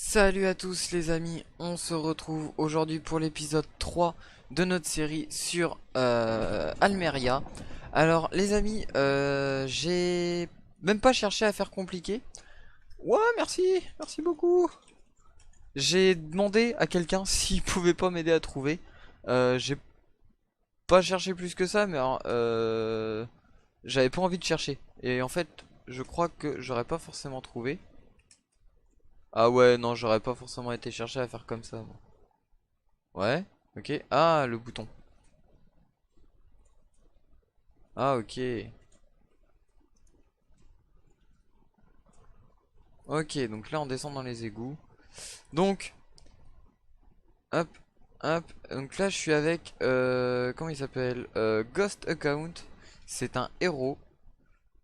Salut à tous les amis, on se retrouve aujourd'hui pour l'épisode 3 de notre série sur Almeria. Alors les amis, j'ai même pas cherché à faire compliqué. Ouais, merci beaucoup. J'ai demandé à quelqu'un s'il pouvait pas m'aider à trouver. J'ai pas cherché plus que ça, mais alors, j'avais pas envie de chercher. Et en fait, je crois que j'aurais pas forcément trouvé. Ah ouais, non, j'aurais pas forcément été chercher à faire comme ça, moi. Ouais, ok. Ah, le bouton. Ah, ok. Ok, donc là on descend dans les égouts. Donc, hop, hop. Donc là je suis avec, comment il s'appelle? Ghost Account. C'est un héros.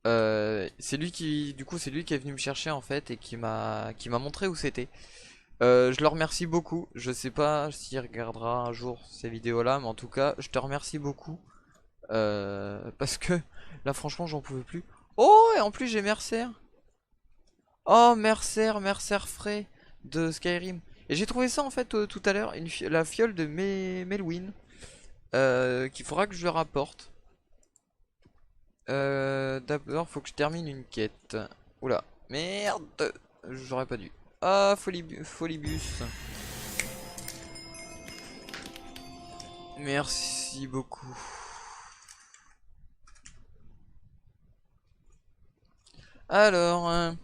C'est lui qui, du coup, c'est lui qui est venu me chercher en fait et qui m'a montré où c'était. Je le remercie beaucoup. Je sais pas s'il regardera un jour ces vidéos-là, mais en tout cas, je te remercie beaucoup. Parce que là franchement j'en pouvais plus. Oh, et en plus j'ai Mercer. Oh, Mercer frais de Skyrim. Et j'ai trouvé ça en fait tout à l'heure, la fiole de Melwyn, qu'il faudra que je le rapporte. D'abord, faut que je termine une quête. Oula, merde, j'aurais pas dû. Ah, Folibus. Merci beaucoup. Alors,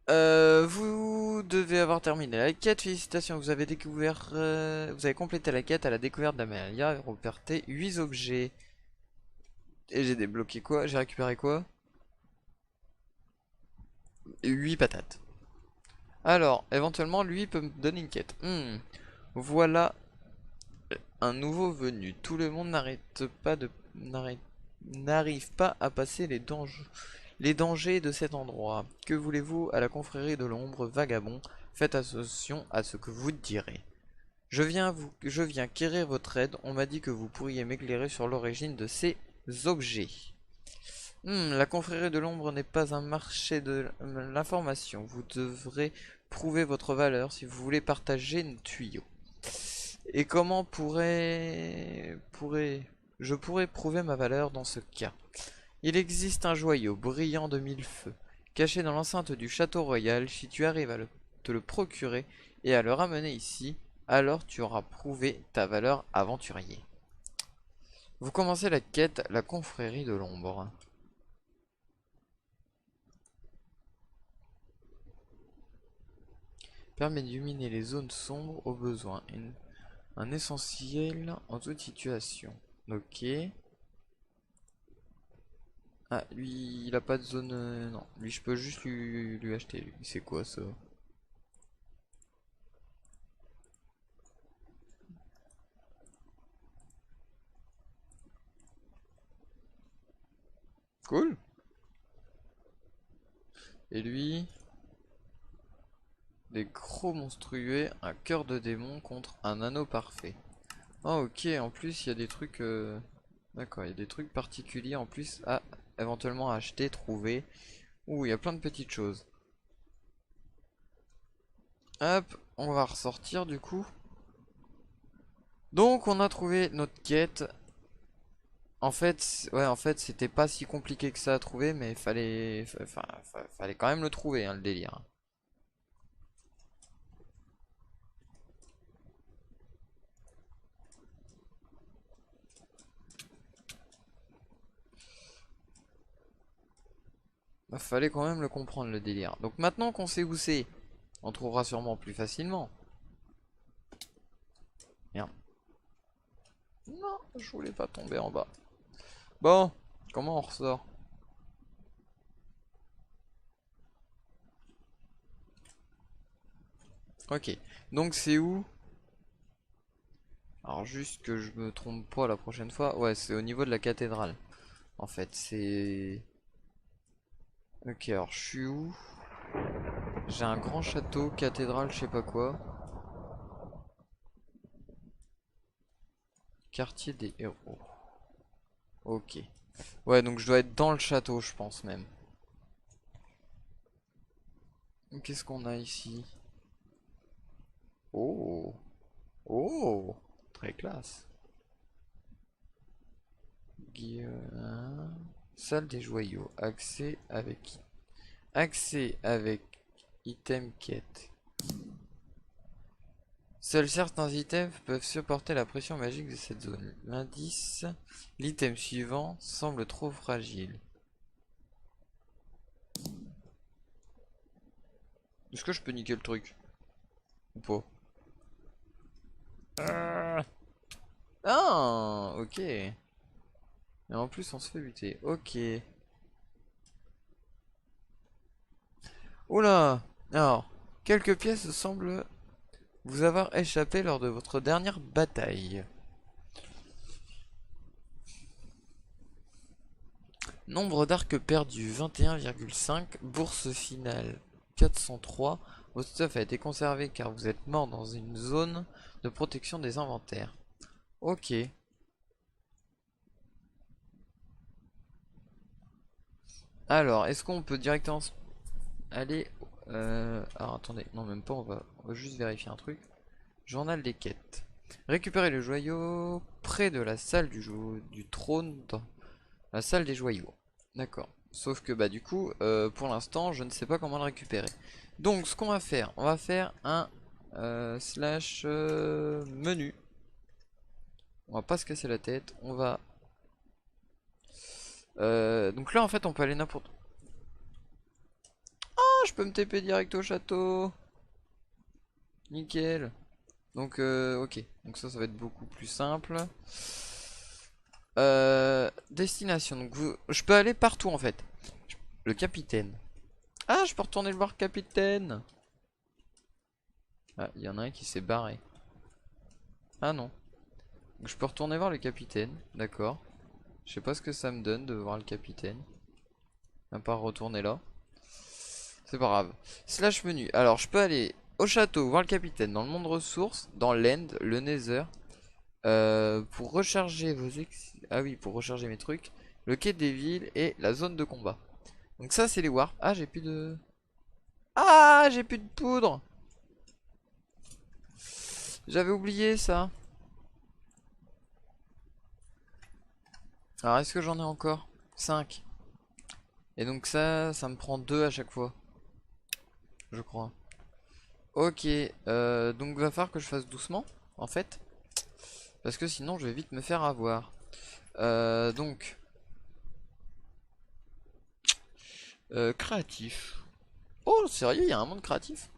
vous devez avoir terminé la quête. Félicitations, vous avez complété la quête à la découverte d'Amelia et reparté 8 objets. Et j'ai débloqué quoi? J'ai récupéré quoi? 8 patates. Alors, éventuellement, lui peut me donner une quête. Voilà un nouveau venu. Tout le monde n'arrive pas à passer les dangers de cet endroit. Que voulez-vous à la confrérie de l'ombre, vagabond? Faites attention à ce que vous direz. Je viens quérir votre aide. On m'a dit que vous pourriez m'éclairer sur l'origine de ces objets. La confrérie de l'ombre n'est pas un marché de l'information. Vous devrez prouver votre valeur si vous voulez partager nos tuyaux. Et comment je pourrais prouver ma valeur dans ce cas? Il existe un joyau brillant de mille feux, caché dans l'enceinte du château royal. Si tu arrives à te le procurer et à le ramener ici, alors tu auras prouvé ta valeur aventurier. Vous commencez la quête, la confrérie de l'ombre. Permet d'illuminer les zones sombres au besoin. Un essentiel en toute situation. Ok. Ah, lui, il a pas de zone. Non, lui, je peux juste lui acheter. Lui, c'est quoi ça? Cool. Et lui, des gros monstrueux, un cœur de démon contre un anneau parfait. Ah, ok. En plus, il y a des trucs. D'accord, il y a des trucs particuliers en plus à éventuellement acheter, trouver. Ouh, il y a plein de petites choses. Hop, on va ressortir du coup. Donc, on a trouvé notre quête. En fait, c'était pas si compliqué que ça à trouver, mais fallait quand même le trouver, hein, le délire. Bah, fallait quand même le comprendre, le délire. Donc maintenant qu'on sait où c'est, on trouvera sûrement plus facilement. Merde. Non, je voulais pas tomber en bas. Bon, comment on ressort? Ok, donc c'est où? Alors juste que je me trompe pas la prochaine fois. Ouais, c'est au niveau de la cathédrale. En fait, c'est... Ok, alors je suis où? J'ai un grand château, cathédrale, je sais pas quoi. Quartier des héros. Ok. Ouais, donc je dois être dans le château, je pense même. Qu'est-ce qu'on a ici? Oh, oh, très classe. Hein. Salle des joyaux. Accès avec item quête. Seuls certains items peuvent supporter la pression magique de cette zone. L'indice, l'item suivant semble trop fragile. Est-ce que je peux niquer le truc? Ou pas? Ah, ok. Et en plus, on se fait buter. Ok. Oula. Alors, quelques pièces semblent vous avoir échappé lors de votre dernière bataille. Nombre d'arcs perdus 21,5. Bourse finale 403. Votre stuff a été conservé car vous êtes mort dans une zone de protection des inventaires. Ok. Alors, est-ce qu'on peut directement aller... alors attendez, non même pas, on va juste vérifier un truc. Journal des quêtes. Récupérer le joyau près de la salle du trône dans la salle des joyaux. D'accord. Sauf que bah du coup, pour l'instant, je ne sais pas comment le récupérer. Donc ce qu'on va faire, on va faire un slash menu. On va pas se casser la tête. On va... donc là en fait on peut aller n'importe... Ah, je peux me TP direct au château. Nickel. Donc ok. Donc ça va être beaucoup plus simple. Destination. Donc je peux aller partout en fait. Le capitaine. Ah, je peux retourner le voir, capitaine. Ah, il y en a un qui s'est barré. Ah non. Donc, je peux retourner voir le capitaine. D'accord. Je sais pas ce que ça me donne de voir le capitaine. À part retourner là. C'est pas grave. Slash menu. Alors, je peux aller au château, voir le capitaine, dans le monde ressources, dans l'end, le nether. Pour recharger Ah oui, pour recharger mes trucs. Le quai des villes et la zone de combat. Donc ça, c'est les warps. Ah, j'ai plus de... Ah, j'ai plus de poudre. J'avais oublié ça. Alors, est-ce que j'en ai encore? 5. Et donc ça me prend 2 à chaque fois. Je crois. Ok, donc va falloir que je fasse doucement, en fait. Parce que sinon, je vais vite me faire avoir. Donc... créatif. Oh, sérieux, il y a un monde créatif?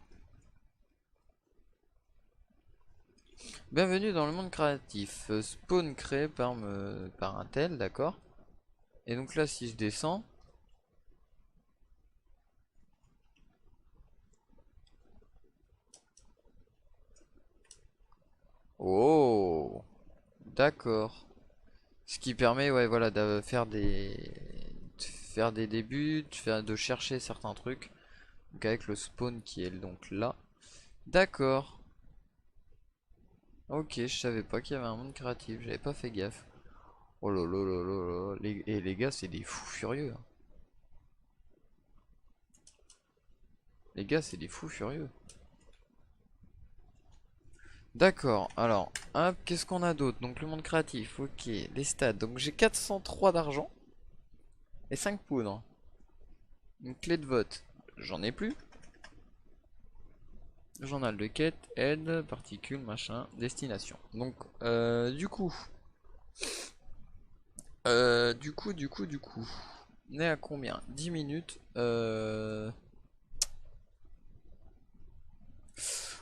Bienvenue dans le monde créatif. Spawn créé par un tel, d'accord. Et donc là, si je descends... Oh, d'accord. Ce qui permet, ouais, voilà, de faire des débuts, de chercher certains trucs. Donc avec le spawn qui est donc là. D'accord. Ok, je savais pas qu'il y avait un monde créatif, j'avais pas fait gaffe. Oh là là là là là. Et les gars, c'est des fous furieux, hein. Les gars, c'est des fous furieux. D'accord, alors, hop, qu'est-ce qu'on a d'autre? Donc le monde créatif, ok, les stats. Donc j'ai 403 d'argent et 5 poudres. Une clé de vote, j'en ai plus. Journal de quête, aide, particules, machin, destination. Donc, du coup. On est à combien? 10 minutes.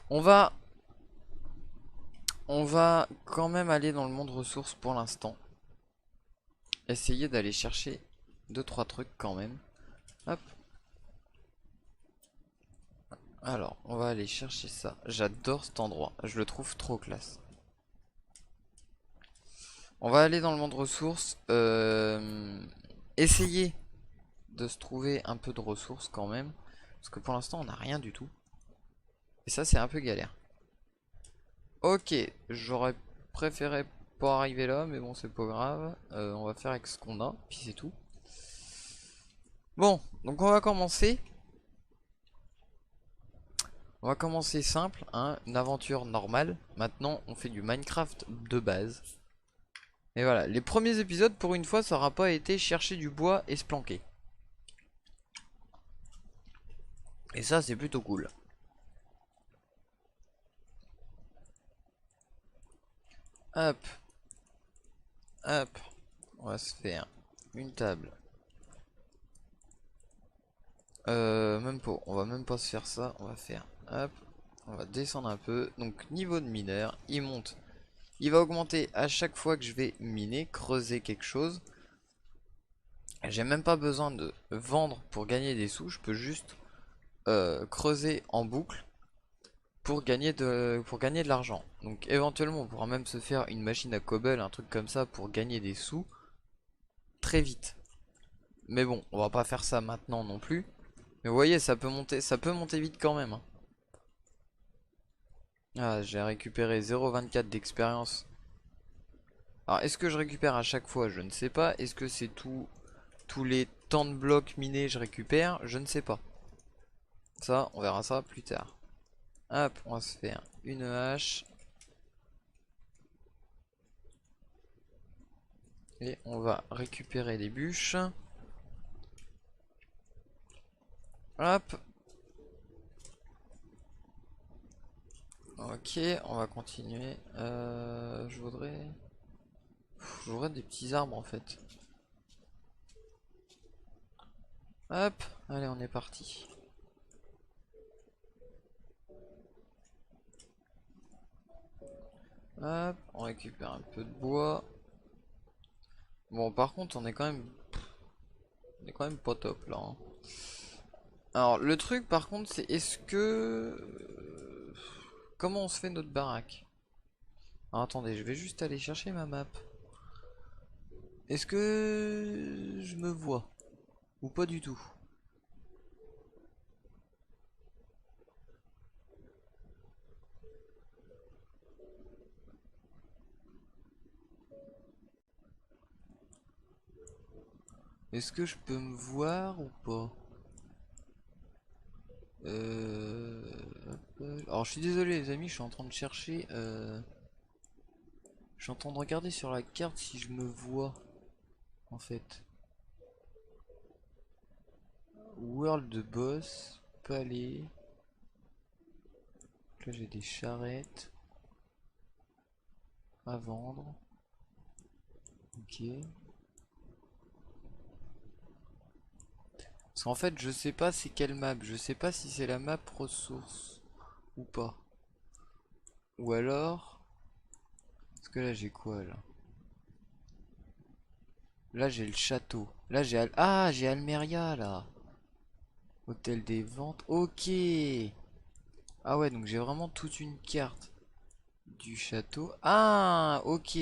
On va, on va quand même aller dans le monde ressources pour l'instant. Essayer d'aller chercher 2-3 trucs quand même. Hop. Alors, on va aller chercher ça. J'adore cet endroit. Je le trouve trop classe. On va aller dans le monde ressources. Essayer de se trouver un peu de ressources quand même. Parce que pour l'instant, on n'a rien du tout. Et ça, c'est un peu galère. Ok, j'aurais préféré pas arriver là, mais bon, c'est pas grave. On va faire avec ce qu'on a, puis c'est tout. Bon, donc on va commencer. On va commencer simple, hein, une aventure normale. Maintenant, on fait du Minecraft de base. Et voilà, les premiers épisodes, pour une fois, ça aura pas été chercher du bois et se planquer. Et ça, c'est plutôt cool. Hop, hop. On va se faire une table. Même pas, on va même pas se faire ça. On va faire, hop, on va descendre un peu. Donc, niveau de mineur, il monte. Il va augmenter à chaque fois que je vais miner, creuser quelque chose. J'ai même pas besoin de vendre pour gagner des sous. Je peux juste creuser en boucle pour gagner de l'argent. Donc éventuellement on pourra même se faire une machine à cobble, un truc comme ça pour gagner des sous très vite. Mais bon, on va pas faire ça maintenant non plus. Mais vous voyez, ça peut monter vite quand même, hein. Ah, j'ai récupéré 0,24 d'expérience. Alors est-ce que je récupère à chaque fois? Je ne sais pas. Est-ce que c'est tous les temps de blocs minés je récupère? Je ne sais pas. Ça, on verra ça plus tard. Hop, on va se faire une hache. Et on va récupérer des bûches. Hop. Ok, on va continuer. Je voudrais des petits arbres en fait. Hop, allez, on est parti. Hop, on récupère un peu de bois. Bon, par contre, on est quand même pas top là, hein. Alors, le truc, par contre, c'est est-ce que comment on se fait notre baraque? Alors, attendez, je vais juste aller chercher ma map. Est-ce que je me vois ou pas du tout? Est-ce que je peux me voir ou pas? Euh... Alors je suis désolé les amis, je suis en train de chercher. Je suis en train de regarder sur la carte si je me vois en fait. World de boss, palais. Là j'ai des charrettes à vendre. Ok. Parce qu'en fait je sais pas c'est quelle map. Je sais pas si c'est la map ressources ou pas. Ou alors. Parce que là j'ai quoi là? Là j'ai le château. Là j'ai ah j'ai Almeria là. Hôtel des ventes. Ok. Ah ouais, donc j'ai vraiment toute une carte du château. Ah, ok.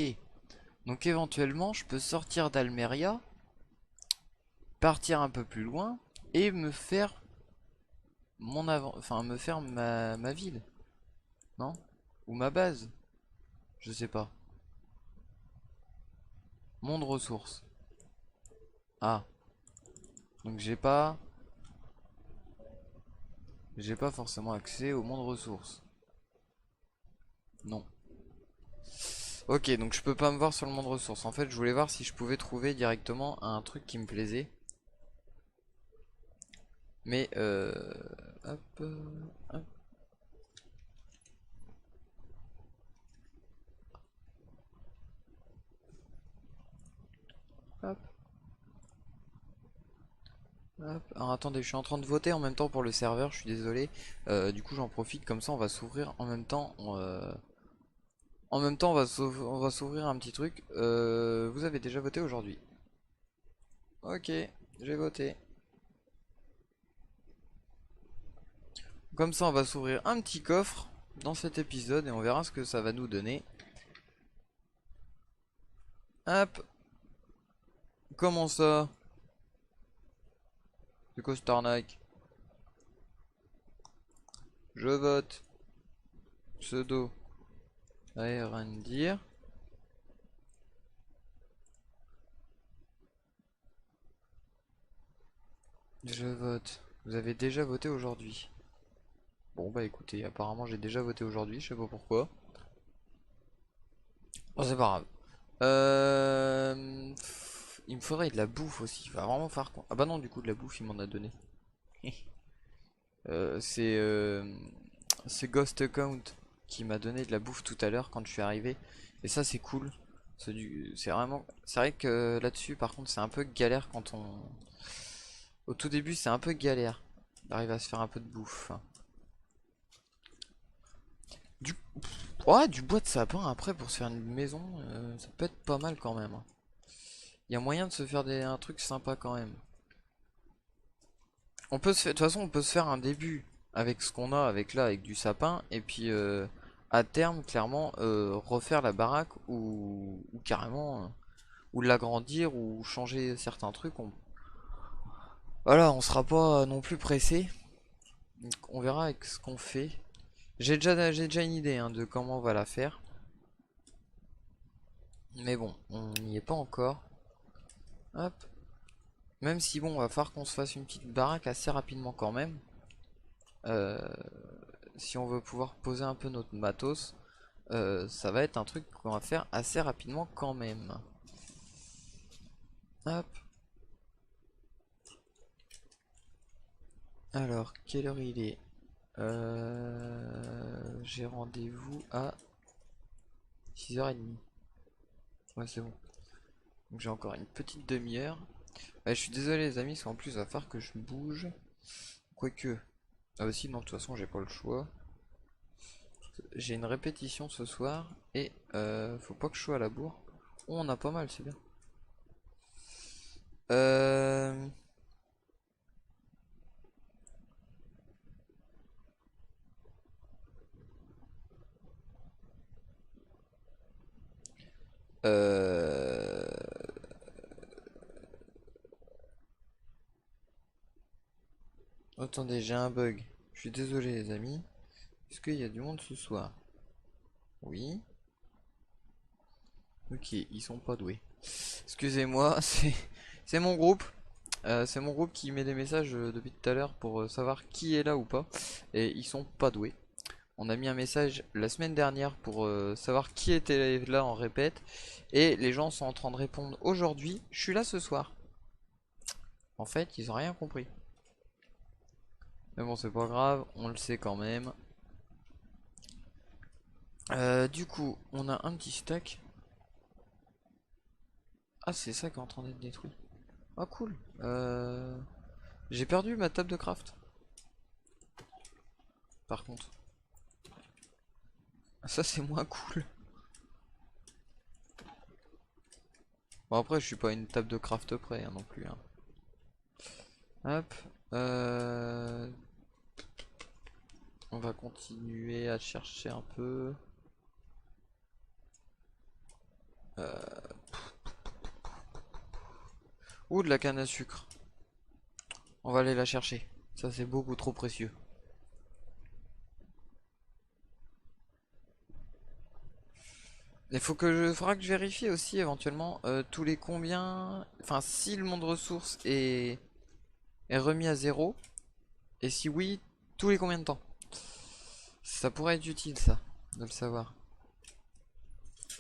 Donc éventuellement, je peux sortir d'Almeria, partir un peu plus loin et me faire enfin me faire ma ville, non? Ou ma base, je sais pas. Monde ressources. Ah, donc j'ai pas forcément accès au monde ressources. Non. Ok, donc je peux pas me voir sur le monde ressources. En fait, je voulais voir si je pouvais trouver directement un truc qui me plaisait. Mais hop, hop, hop, hop. Alors attendez, je suis en train de voter en même temps pour le serveur, je suis désolé. Du coup j'en profite, comme ça on va s'ouvrir en même temps. En même temps on va s'ouvrir un petit truc. Vous avez déjà voté aujourd'hui? Ok, j'ai voté. Comme ça on va s'ouvrir un petit coffre dans cet épisode et on verra ce que ça va nous donner. Hop, comment ça? C'est quoi cette arnaque? Je vote. Pseudo. Aérandir. Je vote. Vous avez déjà voté aujourd'hui. Bon bah écoutez, apparemment j'ai déjà voté aujourd'hui, je sais pas pourquoi. Bon c'est pas grave. Il me faudrait de la bouffe aussi, il va vraiment faire quoi. Ah bah non du coup de la bouffe il m'en a donné. Euh, c'est euh, c'est Ghost Account qui m'a donné de la bouffe tout à l'heure quand je suis arrivé. Et ça c'est cool. C'est vraiment. C'est vrai que là-dessus par contre c'est un peu galère quand on. Au tout début c'est un peu galère d'arriver à se faire un peu de bouffe. Du... Ouais, du bois de sapin après pour se faire une maison, ça peut être pas mal quand même. Il y a moyen de se faire un truc sympa quand même. On peut se faire, de toute façon, on peut se faire un début avec ce qu'on a, avec là, avec du sapin, et puis à terme, clairement, refaire la baraque ou carrément, ou l'agrandir ou changer certains trucs. Voilà, on sera pas non plus pressé. Donc, on verra avec ce qu'on fait. J'ai déjà une idée hein, de comment on va la faire. Mais bon, on n'y est pas encore. Hop. Même si bon, va falloir qu'on se fasse une petite baraque assez rapidement quand même. Euh, si on veut pouvoir poser un peu notre matos, ça va être un truc qu'on va faire assez rapidement quand même. Hop. Alors, quelle heure il est? J'ai rendez-vous à 6h30. Ouais, c'est bon. Donc j'ai encore une petite demi-heure. Ouais, je suis désolé les amis, parce qu'en plus il va falloir que je bouge. Quoique. Ah aussi, non, de toute façon j'ai pas le choix. J'ai une répétition ce soir et faut pas que je sois à la bourre. Oh, on a pas mal, c'est bien. Euh... Euh... Attendez, j'ai un bug. Je suis désolé les amis. Est-ce qu'il y a du monde ce soir? Oui. Ok, ils sont pas doués. Excusez-moi, c'est mon groupe. C'est mon groupe qui met des messages depuis tout à l'heure pour savoir qui est là ou pas. Et ils sont pas doués. On a mis un message la semaine dernière pour savoir qui était là en répète. Et les gens sont en train de répondre aujourd'hui. Je suis là ce soir. En fait, ils ont rien compris. Mais bon, c'est pas grave, on le sait quand même. Du coup, on a un petit stack. Ah, c'est ça qui est en train d'être détruit. Ah, cool. J'ai perdu ma table de craft. Par contre. Ça, c'est moins cool. Bon, après, je suis pas une table de craft près hein, non plus. Hein. Hop. Euh... On va continuer à chercher un peu. Ouh, de la canne à sucre. On va aller la chercher. Ça, c'est beaucoup trop précieux. Il faudra que je vérifie aussi éventuellement tous les combien. Enfin, si le monde ressources est remis à zéro. Et si oui, tous les combien de temps. Ça pourrait être utile ça, de le savoir.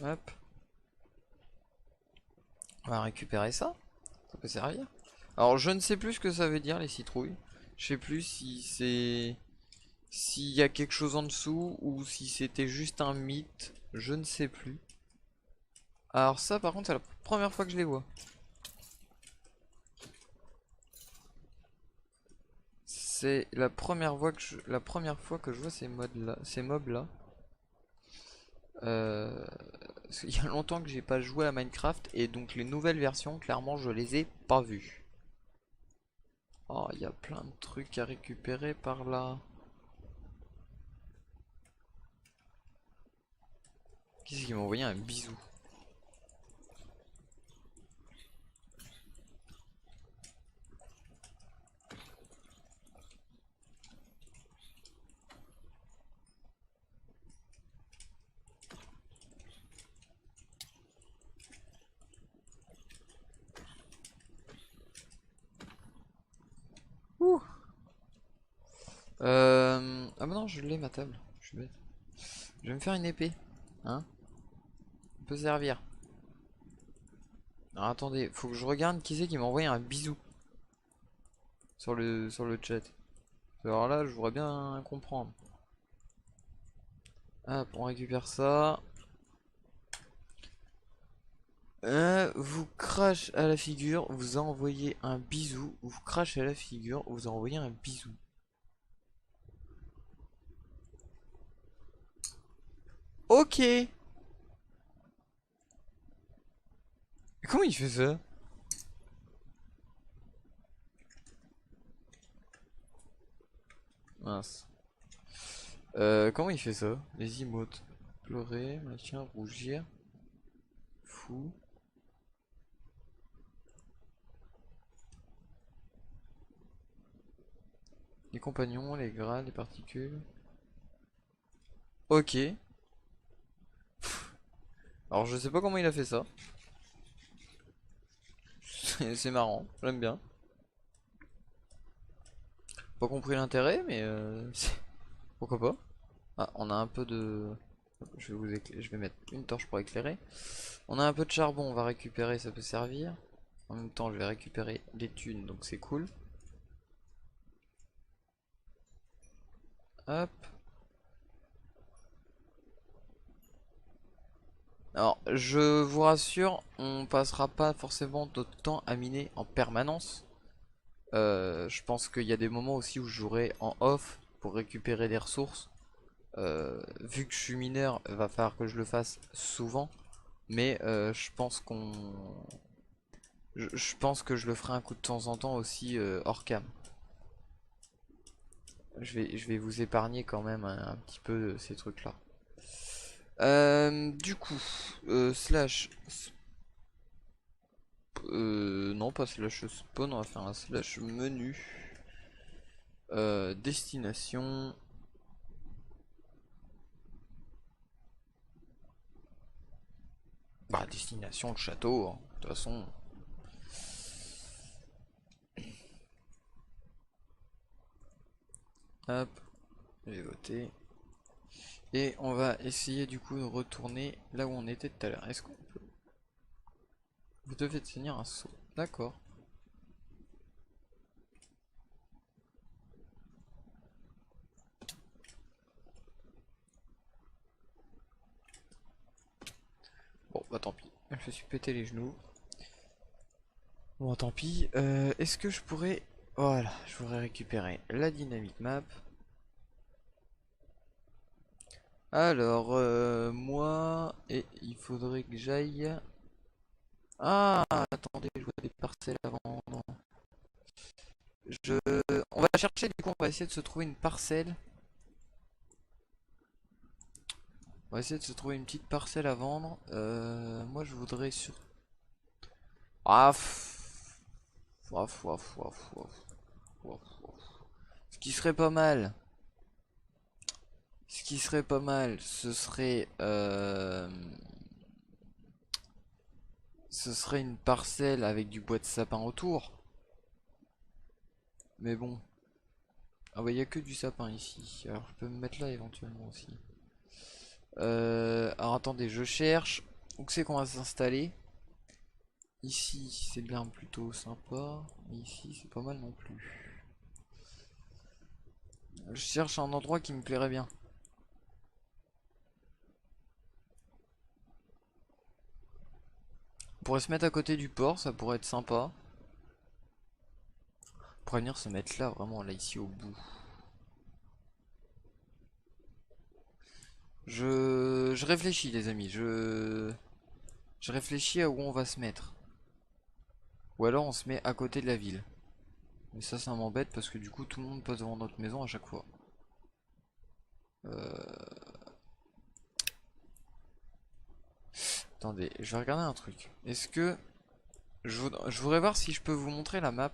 Hop. On va récupérer ça. Ça peut servir. Alors je ne sais plus ce que ça veut dire les citrouilles. Je sais plus si c'est s'il y a quelque chose en dessous ou si c'était juste un mythe. Je ne sais plus. Alors ça par contre c'est la première fois que je les vois. C'est la première fois que je vois ces mobs là. Il y a longtemps que j'ai pas joué à Minecraft et donc les nouvelles versions clairement je les ai pas vues. Oh, il y a plein de trucs à récupérer par là. Qui c'est qui m'a envoyé un bisou? Ouh. Ah bah non, je l'ai ma table. Je suis bête. Je vais me faire une épée. Hein? On peut servir. Alors attendez, faut que je regarde qui c'est qui m'a envoyé un bisou sur le chat. Alors là, je voudrais bien comprendre. Hop, on récupère ça. Vous crache à la figure, vous a envoyé un bisou. Vous crache à la figure, vous a envoyé un bisou. Ok. Comment il fait ça? Mince. Comment il fait ça? Les emotes. Pleurer, machin, rougir. Fou. Les compagnons, les gras, les particules. Ok. Alors je sais pas comment il a fait ça. C'est marrant, j'aime bien. Pas compris l'intérêt, mais pourquoi pas. Ah, on a un peu de... Je vais mettre une torche pour éclairer. On a un peu de charbon, on va récupérer, ça peut servir. En même temps, je vais récupérer les thunes, donc c'est cool. Hop. Alors, je vous rassure, on passera pas forcément notre temps à miner en permanence. Je pense qu'il y a des moments aussi où je jouerai en off pour récupérer des ressources. Vu que je suis mineur, il va falloir que je le fasse souvent. Mais je pense je pense que je le ferai un coup de temps en temps aussi hors cam. Je vais vous épargner quand même un petit peu de ces trucs là. Du coup, slash. Non, pas slash spawn, on va faire un slash menu. Destination. Bah, destination, le château, hein. De toute façon. Hop, j'ai voté. Et on va essayer du coup de retourner là où on était tout à l'heure. Est-ce qu'on peut... Vous devez tenir un saut. D'accord. Bon, bah tant pis. Je me suis pété les genoux. Bon, tant pis. Est-ce que je pourrais... Voilà, je voudrais récupérer la dynamic map. Alors, moi... Et il faudrait que j'aille... Ah, attendez, je vois des parcelles à vendre. Je... On va chercher, du coup, on va essayer de se trouver une parcelle. On va essayer de se trouver une petite parcelle à vendre. Moi, je voudrais sur... Ah, Ce qui serait pas mal... Ce qui serait pas mal, ce serait une parcelle avec du bois de sapin autour. Mais bon. Ah bah il y a que du sapin ici. Alors je peux me mettre là éventuellement aussi. Alors attendez, je cherche. Où que c'est qu'on va s'installer? Ici, c'est bien plutôt sympa. Mais ici, c'est pas mal non plus. Je cherche un endroit qui me plairait bien. On pourrait se mettre à côté du port, ça pourrait être sympa. On pourrait venir se mettre là, vraiment là ici au bout. Je réfléchis les amis, je réfléchis à où on va se mettre. Ou alors on se met à côté de la ville. Mais ça m'embête parce que du coup tout le monde passe devant notre maison à chaque fois. Attendez, je vais regarder un truc. Est-ce que... je voudrais voir si je peux vous montrer la map.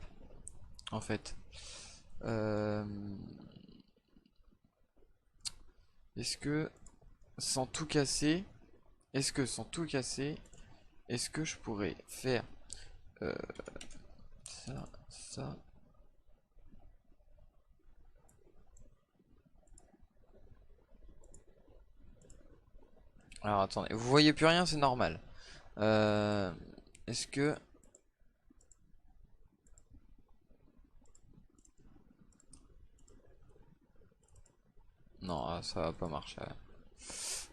En fait. Euh, Est-ce que sans tout casser... Est-ce que sans tout casser... Est-ce que je pourrais faire... euh, ça, ça... Alors attendez, vous voyez plus rien, c'est normal. Euh, Est-ce que... Non, ça va pas marcher.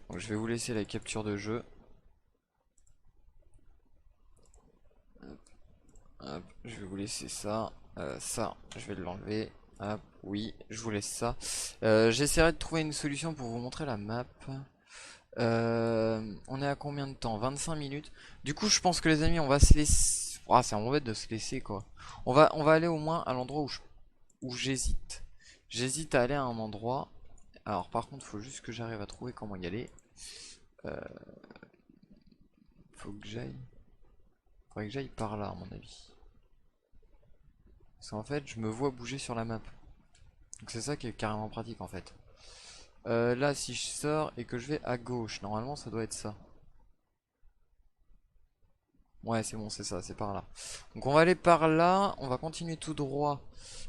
Donc je vais vous laisser la capture de jeu. Hop, je vais vous laisser ça. Ça, je vais l'enlever. Hop, oui, je vous laisse ça. J'essaierai de trouver une solution pour vous montrer la map. On est à combien de temps? 25 minutes. Du coup, je pense que les amis, on va se laisser. Ah, c'est embête de se laisser quoi. On va aller au moins à l'endroit où j'hésite. J'hésite à aller à un endroit. Alors, par contre, faut juste que j'arrive à trouver comment y aller. Euh, Faut que j'aille. Faudrait que j'aille par là, à mon avis. Parce qu'en fait, je me vois bouger sur la map. Donc c'est ça qui est carrément pratique en fait. Là, si je sors et que je vais à gauche, normalement ça doit être ça. Ouais, c'est bon, c'est ça, c'est par là. Donc on va aller par là, on va continuer tout droit.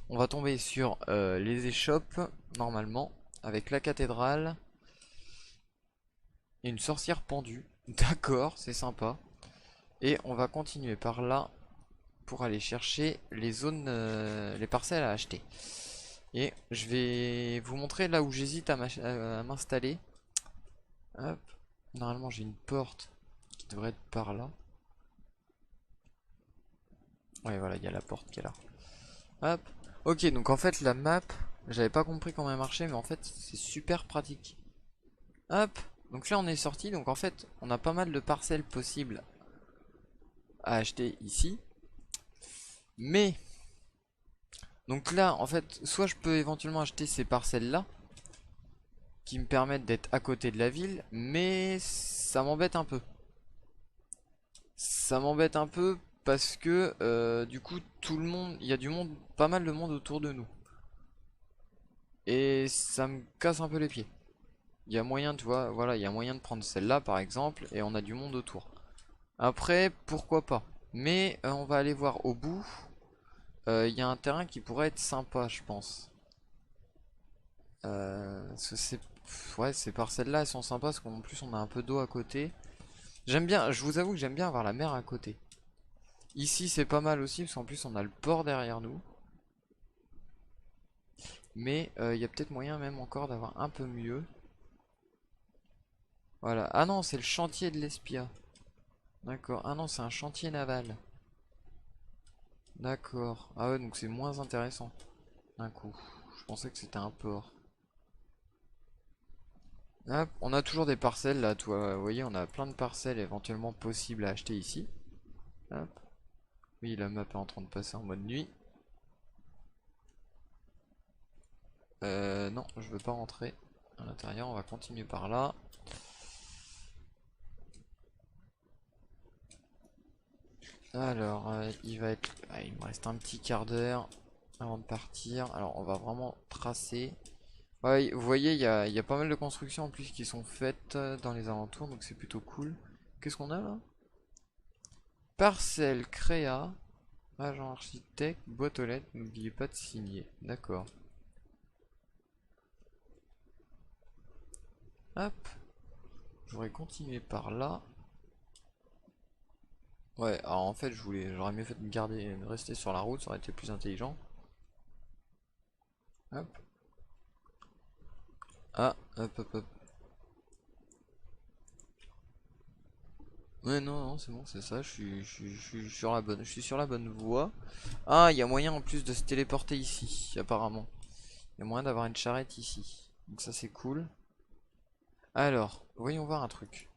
On va tomber sur les échoppes, normalement, avec la cathédrale. Et une sorcière pendue. D'accord, c'est sympa. Et on va continuer par là pour aller chercher les zones, les parcelles à acheter. Et je vais vous montrer là où j'hésite à m'installer. Hop. Normalement j'ai une porte qui devrait être par là. Ouais voilà, il y a la porte qui est là. Hop. Ok, donc en fait la map, j'avais pas compris comment elle marchait, mais en fait c'est super pratique. Hop. Donc là on est sorti, donc en fait on a pas mal de parcelles possibles à acheter ici. Mais, donc là en fait, soit je peux éventuellement acheter ces parcelles là, qui me permettent d'être à côté de la ville, mais ça m'embête un peu. Ça m'embête un peu parce que du coup tout le monde, il y a du monde, pas mal de monde autour de nous. Et ça me casse un peu les pieds. Il y a moyen, tu vois, voilà, il y a moyen de prendre celle-là par exemple et on a du monde autour. Après, pourquoi pas. Mais on va aller voir au bout. Il y a un terrain qui pourrait être sympa, je pense. Ouais, ces parcelles-là, elles sont sympas parce qu'en plus on a un peu d'eau à côté. J'aime bien, je vous avoue que j'aime bien avoir la mer à côté. Ici c'est pas mal aussi parce qu'en plus on a le port derrière nous. Mais il y a peut-être moyen même encore d'avoir un peu mieux. Voilà. Ah non, c'est le chantier de l'Espia. D'accord. Ah non, c'est un chantier naval. D'accord. Ah ouais, donc c'est moins intéressant. D'un coup. Je pensais que c'était un port. Hop, on a toujours des parcelles là, toi. Vous voyez, on a plein de parcelles éventuellement possibles à acheter ici. Hop. Oui, la map est en train de passer en mode nuit. Non, je veux pas rentrer à l'intérieur. On va continuer par là. Alors, il me reste un petit quart d'heure avant de partir. Alors, on va vraiment tracer. Ouais, vous voyez, il y a pas mal de constructions en plus qui sont faites dans les alentours, donc c'est plutôt cool. Qu'est-ce qu'on a là? Parcelle, créa, agent architecte, boîte aux lettres, n'oubliez pas de signer. D'accord. Hop, j'aurais continué par là. Ouais, alors en fait, j'aurais mieux fait de rester sur la route, ça aurait été plus intelligent. Hop. Ah, hop, hop, hop. Ouais, non, non, c'est bon, c'est ça, je suis sur la bonne voie. Ah, il y a moyen en plus de se téléporter ici, apparemment. Il y a moyen d'avoir une charrette ici. Donc ça, c'est cool. Alors, voyons voir un truc.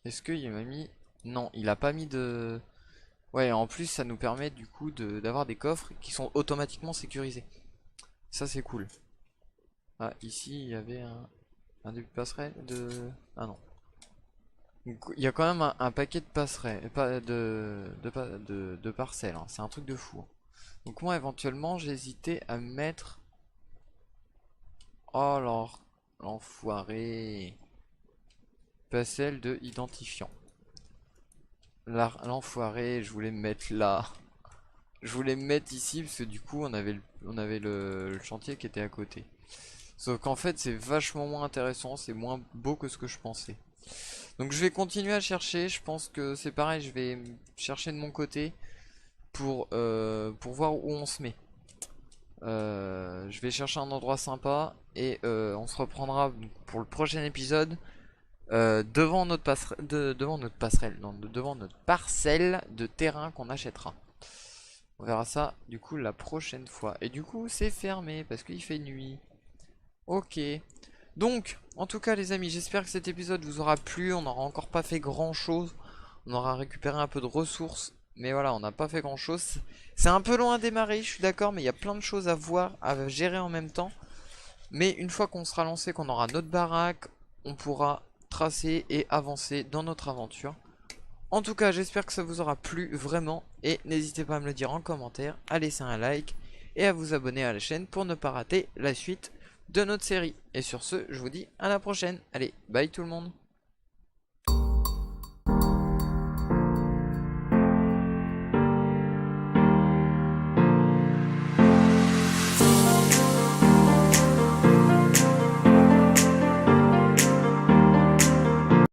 Est-ce qu'il m'a mis... Non, il a pas mis de... Ouais, en plus, ça nous permet du coup d'avoir des coffres qui sont automatiquement sécurisés. Ça, c'est cool. Ah, ici, il y avait un début de passerelle de... Ah non. Donc, il y a quand même un paquet de passerelles, pas de parcelles, hein. C'est un truc de fou, hein. Donc moi, éventuellement, j'ai hésité à mettre... Oh, l'enfoiré. Passerelle de identifiant. L'enfoiré, je voulais me mettre là. Je voulais me mettre ici parce que du coup on avait le chantier qui était à côté. Sauf qu'en fait c'est vachement moins intéressant, c'est moins beau que ce que je pensais. Donc je vais continuer à chercher, je pense que c'est pareil, je vais chercher de mon côté pour voir où on se met. Je vais chercher un endroit sympa et on se reprendra pour le prochain épisode devant notre passerelle, non, devant notre parcelle de terrain qu'on achètera. On verra ça du coup la prochaine fois. Et du coup c'est fermé parce qu'il fait nuit. Ok. Donc, en tout cas les amis, j'espère que cet épisode vous aura plu. On n'aura encore pas fait grand chose. On aura récupéré un peu de ressources. Mais voilà, on n'a pas fait grand chose. C'est un peu long à démarrer, je suis d'accord, mais il y a plein de choses à voir, à gérer en même temps. Mais une fois qu'on sera lancé, qu'on aura notre baraque, on pourra tracer et avancer dans notre aventure. En tout cas, j'espère que ça vous aura plu vraiment. Et n'hésitez pas à me le dire en commentaire, à laisser un like et à vous abonner à la chaîne pour ne pas rater la suite de notre série. Et sur ce, je vous dis à la prochaine. Allez, bye tout le monde.